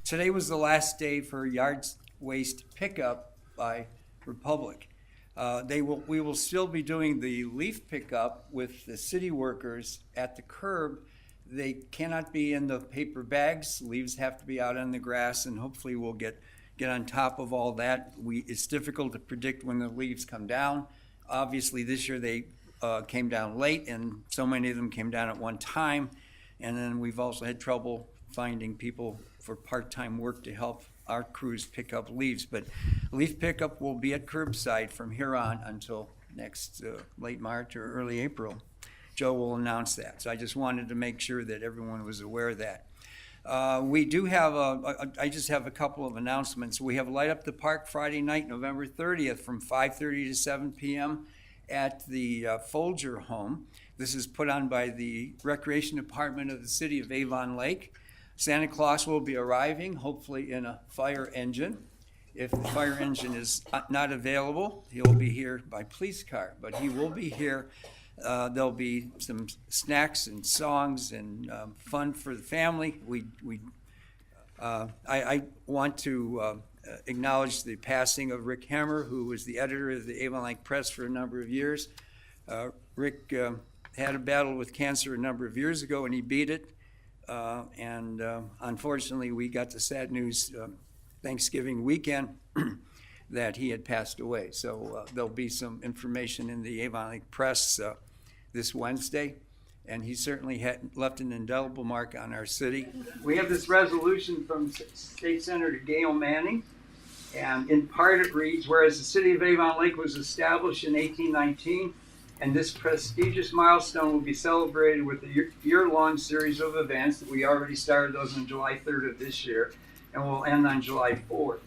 Today was the last day for yard waste pickup by Republic. We will still be doing the leaf pickup with the city workers at the curb. They cannot be in the paper bags. Leaves have to be out on the grass, and hopefully we'll get on top of all that. It's difficult to predict when the leaves come down. Obviously, this year they came down late, and so many of them came down at one time. And then we've also had trouble finding people for part-time work to help our crews pick up leaves. But leaf pickup will be at curbside from here on until next late March or early April. Joe will announce that. So I just wanted to make sure that everyone was aware of that. We do have I just have a couple of announcements. We have Light Up the Park Friday night, November 30th from 5:30 to 7 p.m. at the Folger home. This is put on by the Recreation Department of the City of Avon Lake. Santa Claus will be arriving, hopefully in a fire engine. If the fire engine is not available, he'll be here by police car, but he will be here. There'll be some snacks and songs and fun for the family. I want to acknowledge the passing of Rick Hammer, who was the editor of the Avon Lake Press for a number of years. Rick had a battle with cancer a number of years ago, and he beat it. And unfortunately, we got the sad news Thanksgiving weekend that he had passed away. So there'll be some information in the Avon Lake Press this Wednesday, and he certainly had left an indelible mark on our city. We have this resolution from State Senator Dale Manning, and in part it reads, whereas the city of Avon Lake was established in 1819, and this prestigious milestone will be celebrated with a year-long series of events that we already started those on July 3rd of this year, and will end on July 4th.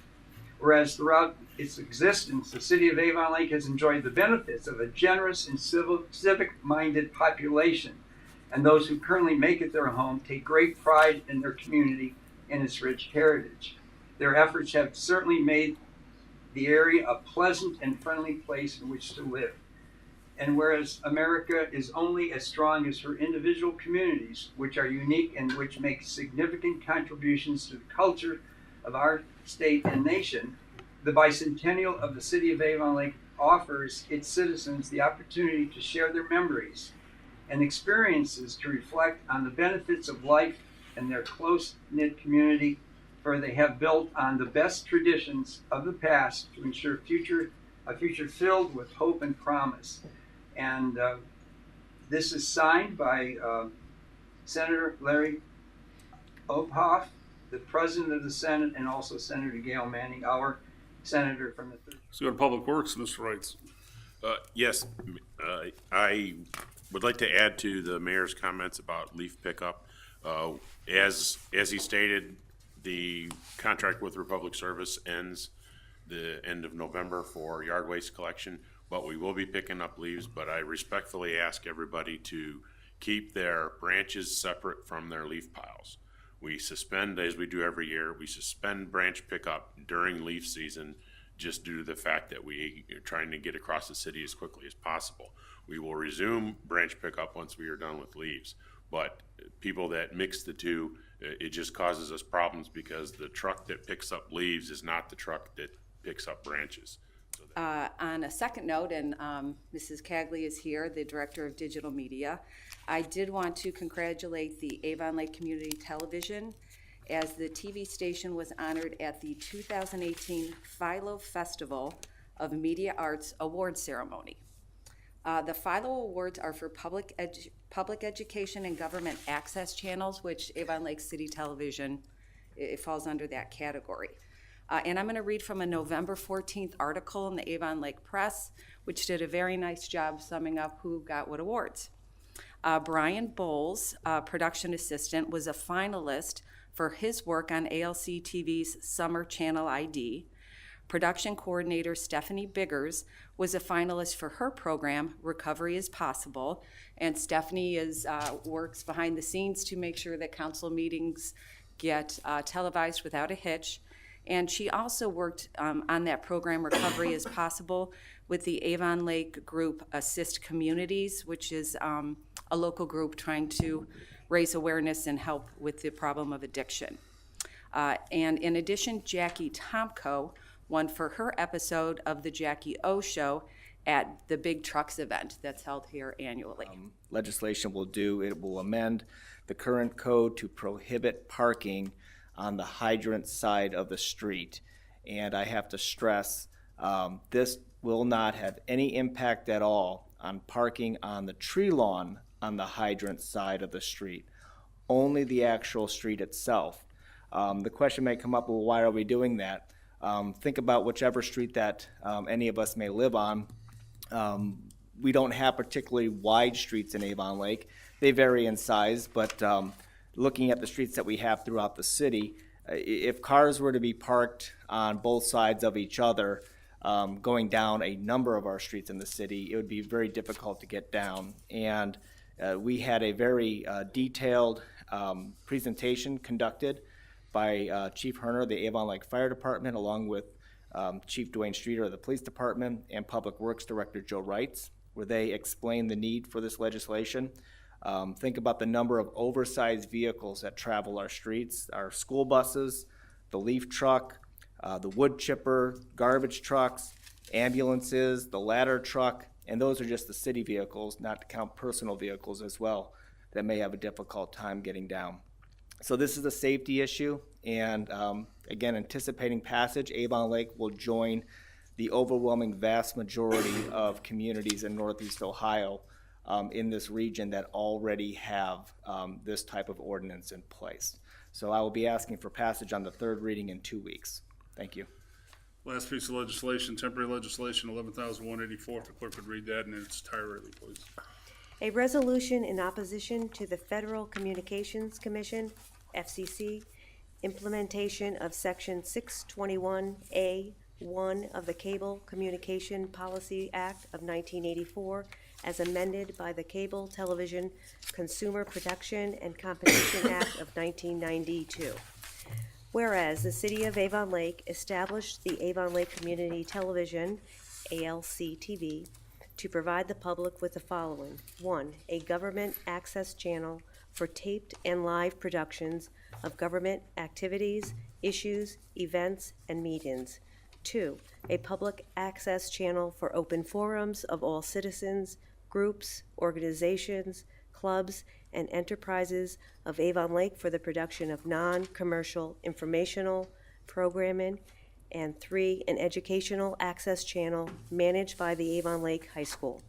Whereas throughout its existence, the city of Avon Lake has enjoyed the benefits of a generous and civic-minded population, and those who currently make it their home take great pride in their community and its rich heritage. Their efforts have certainly made the area a pleasant and friendly place in which to live. And whereas America is only as strong as her individual communities, which are unique and which make significant contributions to the culture of our state and nation, the bicentennial of the city of Avon Lake offers its citizens the opportunity to share their memories and experiences to reflect on the benefits of life and their close-knit community, for they have built on the best traditions of the past to ensure a future filled with hope and promise. And this is signed by Senator Larry Obhoff, the President of the Senate, and also Senator Dale Manning, our senator from the 3rd. Let's go to Public Works, Mr. Wrights. Yes, I would like to add to the mayor's comments about leaf pickup. As he stated, the contract with Republic Service ends the end of November for yard waste collection, but we will be picking up leaves. But I respectfully ask everybody to keep their branches separate from their leaf piles. We suspend, as we do every year, we suspend branch pickup during leaf season just due to the fact that we are trying to get across the city as quickly as possible. We will resume branch pickup once we are done with leaves. But people that mix the two, it just causes us problems because the truck that picks up leaves is not the truck that picks up branches. On a second note, and Mrs. Cagley is here, the Director of Digital Media, I did want to congratulate the Avon Lake Community Television as the TV station was honored at the 2018 Philo Festival of Media Arts Award Ceremony. The Philo Awards are for public education and government access channels, which Avon Lake City Television, it falls under that category. And I'm going to read from a November 14th article in the Avon Lake Press, which did a very nice job summing up who got what awards. Brian Bowles, production assistant, was a finalist for his work on ALC TV's Summer Channel ID. Production coordinator Stephanie Biggers was a finalist for her program, Recovery is Possible. And Stephanie works behind the scenes to make sure that council meetings get televised without a hitch. And she also worked on that program, Recovery is Possible, with the Avon Lake group Assist Communities, which is a local group trying to raise awareness and help with the problem of addiction. And in addition, Jackie Tomko won for her episode of the Jackie O Show at the Big Trucks event that's held here annually. Legislation will do, it will amend the current code to prohibit parking on the hydrant side of the street. And I have to stress, this will not have any impact at all on parking on the tree lawn on the hydrant side of the street, only the actual street itself. The question may come up, well, why are we doing that? Think about whichever street that any of us may live on. We don't have particularly wide streets in Avon Lake. They vary in size, but looking at the streets that we have throughout the city, if cars were to be parked on both sides of each other, going down a number of our streets in the city, it would be very difficult to get down. And we had a very detailed presentation conducted by Chief Herner of the Avon Lake Fire Department, along with Chief Dwayne Streeter of the Police Department and Public Works Director Joe Wrights, where they explained the need for this legislation. Think about the number of oversized vehicles that travel our streets, our school buses, the leaf truck, the wood chipper, garbage trucks, ambulances, the ladder truck, and those are just the city vehicles, not to count personal vehicles as well, that may have a difficult time getting down. So this is a safety issue, and again, anticipating passage, Avon Lake will join the overwhelming vast majority of communities in Northeast Ohio in this region that already have this type of ordinance in place. So I will be asking for passage on the third reading in 2 weeks. Thank you. Last piece of legislation, temporary legislation, 11,184. If the clerk would read that in its entirety, please. A resolution in opposition to the Federal Communications Commission, FCC, implementation of Section 621A1 of the Cable Communication Policy Act of 1984 as amended by the Cable Television Consumer Protection and Competition Act of 1992. Whereas the City of Avon Lake established the Avon Lake Community Television, ALC-TV, to provide the public with the following. 1, a government access channel for taped and live productions of government activities, issues, events, and meetings. 2, a public access channel for open forums of all citizens, groups, organizations, clubs, and enterprises of Avon Lake for the production of non-commercial informational programming. And 3, an educational access channel managed by the Avon Lake High School.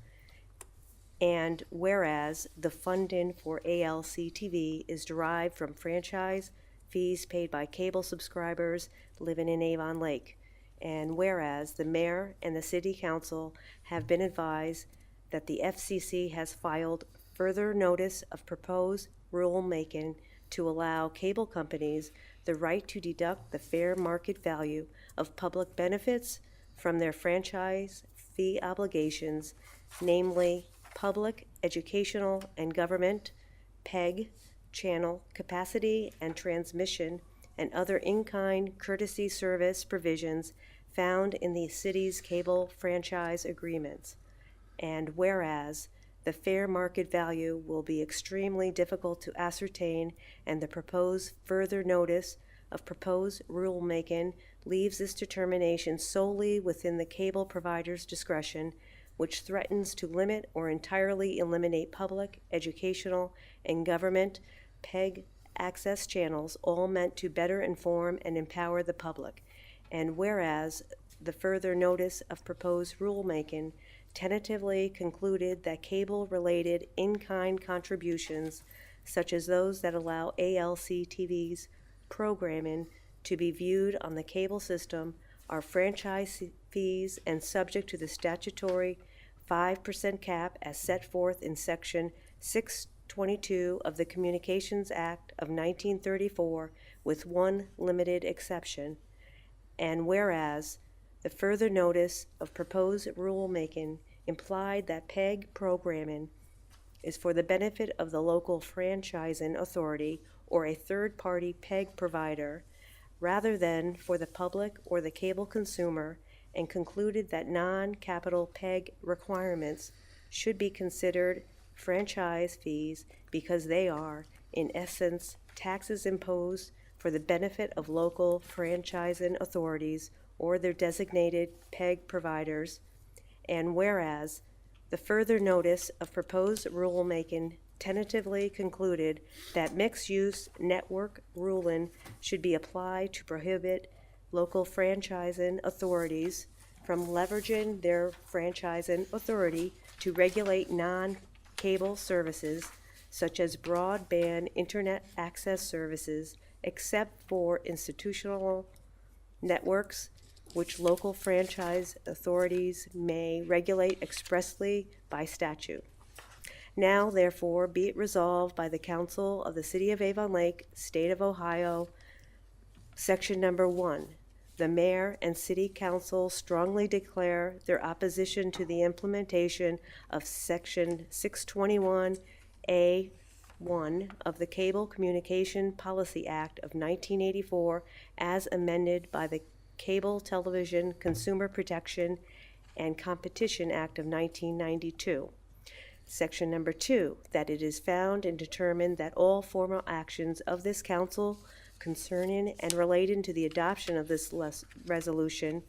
And whereas the funding for ALC-TV is derived from franchise fees paid by cable subscribers living in Avon Lake. And whereas the mayor and the city council have been advised that the FCC has filed further notice of proposed rulemaking to allow cable companies the right to deduct the fair market value of public benefits from their franchise fee obligations, namely public, educational, and government, PEG, channel, capacity, and transmission, and other in-kind courtesy service provisions found in the city's cable franchise agreements. And whereas the fair market value will be extremely difficult to ascertain, and the proposed further notice of proposed rulemaking leaves this determination solely within the cable provider's discretion, which threatens to limit or entirely eliminate public, educational, and government PEG access channels, all meant to better inform and empower the public. And whereas the further notice of proposed rulemaking tentatively concluded that cable-related in-kind contributions, such as those that allow ALC-TV's programming to be viewed on the cable system, are franchise fees and subject to the statutory 5% cap as set forth in Section 622 of the Communications Act of 1934, with one limited exception. And whereas the further notice of proposed rulemaking implied that PEG programming is for the benefit of the local franchising authority or a third-party PEG provider, rather than for the public or the cable consumer, and concluded that non-capital PEG requirements should be considered franchise fees because they are, in essence, taxes imposed for the benefit of local franchising authorities or their designated PEG providers. And whereas the further notice of proposed rulemaking tentatively concluded that mixed-use network ruling should be applied to prohibit local franchising authorities from leveraging their franchising authority to regulate non-cable services such as broadband internet access services, except for institutional networks which local franchise authorities may regulate expressly by statute. Now, therefore, be it resolved by the Council of the City of Avon Lake, State of Ohio, Section number 1, the Mayor and City Council strongly declare their opposition to the implementation of Section 621A1 of the Cable Communication Policy Act of 1984 as amended by the Cable Television Consumer Protection and Competition Act of 1992. Section number 2, that it is found and determined that all formal actions of this council concerning and relating to the adoption of this resolution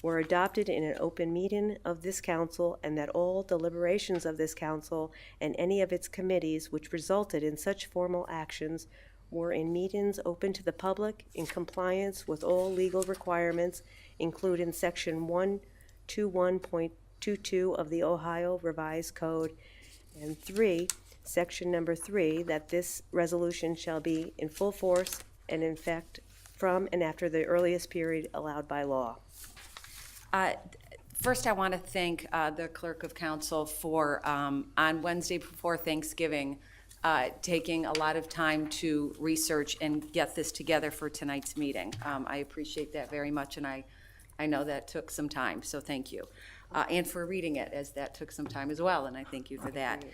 were adopted in an open meeting of this council, and that all deliberations of this council and any of its committees which resulted in such formal actions were in meetings open to the public in compliance with all legal requirements, including Section 121.22 of the Ohio Revised Code, and 3, Section number 3, that this resolution shall be in full force and in effect from and after the earliest period allowed by law. First, I want to thank the Clerk of Council for, on Wednesday before Thanksgiving, taking a lot of time to research and get this together for tonight's meeting. I appreciate that very much, and I know that took some time, so thank you. And for reading it, as that took some time as well, and I thank you for that.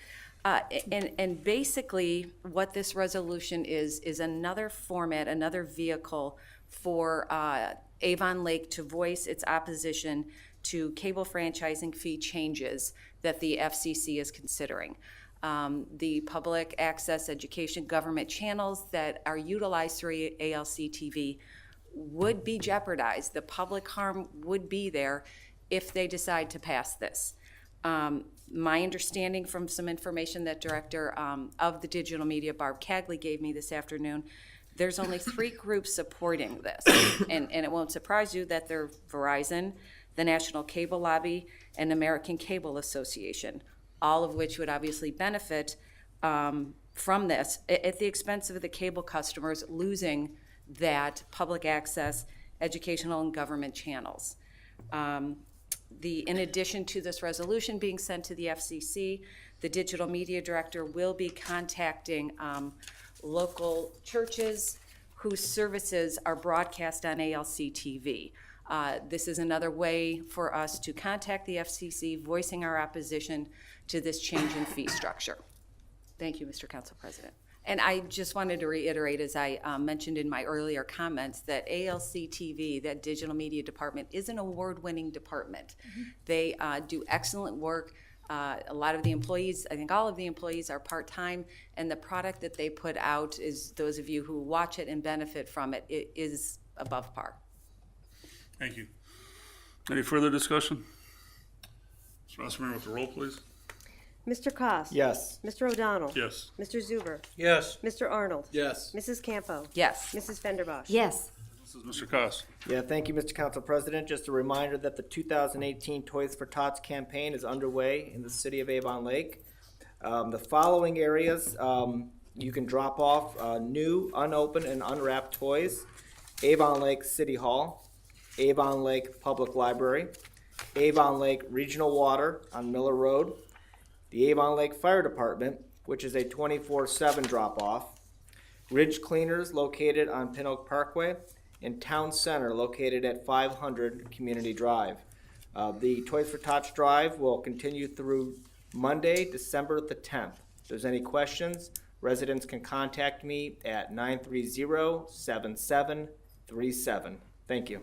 And basically, what this resolution is another format, another vehicle for Avon Lake to voice its opposition to cable franchising fee changes that the FCC is considering. The public access education government channels that are utilized through ALC TV would be jeopardized. The public harm would be there if they decide to pass this. My understanding from some information that Director of the Digital Media, Barb Cagley, gave me this afternoon, there's only 3 groups supporting this. And it won't surprise you that they're Verizon, the National Cable Lobby, and American Cable Association, all of which would obviously benefit from this at the expense of the cable customers losing that public access, educational, and government channels. In addition to this resolution being sent to the FCC, the Digital Media Director will be contacting local churches whose services are broadcast on ALC TV. This is another way for us to contact the FCC, voicing our opposition to this change in fee structure. Thank you, Mr. Council President. And I just wanted to reiterate, as I mentioned in my earlier comments, that ALC TV, that digital media department, is an award-winning department. They do excellent work. A lot of the employees, I think all of the employees, are part-time, and the product that they put out is, those of you who watch it and benefit from it, it is above par. Thank you. Any further discussion? Mr. Rossmarin with the roll, please. Mr. Koss. Yes. Mr. O'Donnell. Yes. Mr. Zuber. Yes. Mr. Arnold. Yes. Mrs. Campo. Yes. Mrs. Fenderbosh. Yes. This is Mr. Koss. Yeah, thank you, Mr. Council President. Just a reminder that the 2018 Toys for Tots campaign is underway in the city of Avon Lake. The following areas you can drop off new, unopened, and unwrapped toys: Avon Lake City Hall, Avon Lake Public Library, Avon Lake Regional Water on Miller Road, the Avon Lake Fire Department, which is a 24/7 drop-off, Ridge Cleaners located on Pin Oak Parkway, and Town Center located at 500 Community Drive. The Toys for Tots drive will continue through Monday, December the 10th. If there's any questions, residents can contact me at 930-7737. Thank you.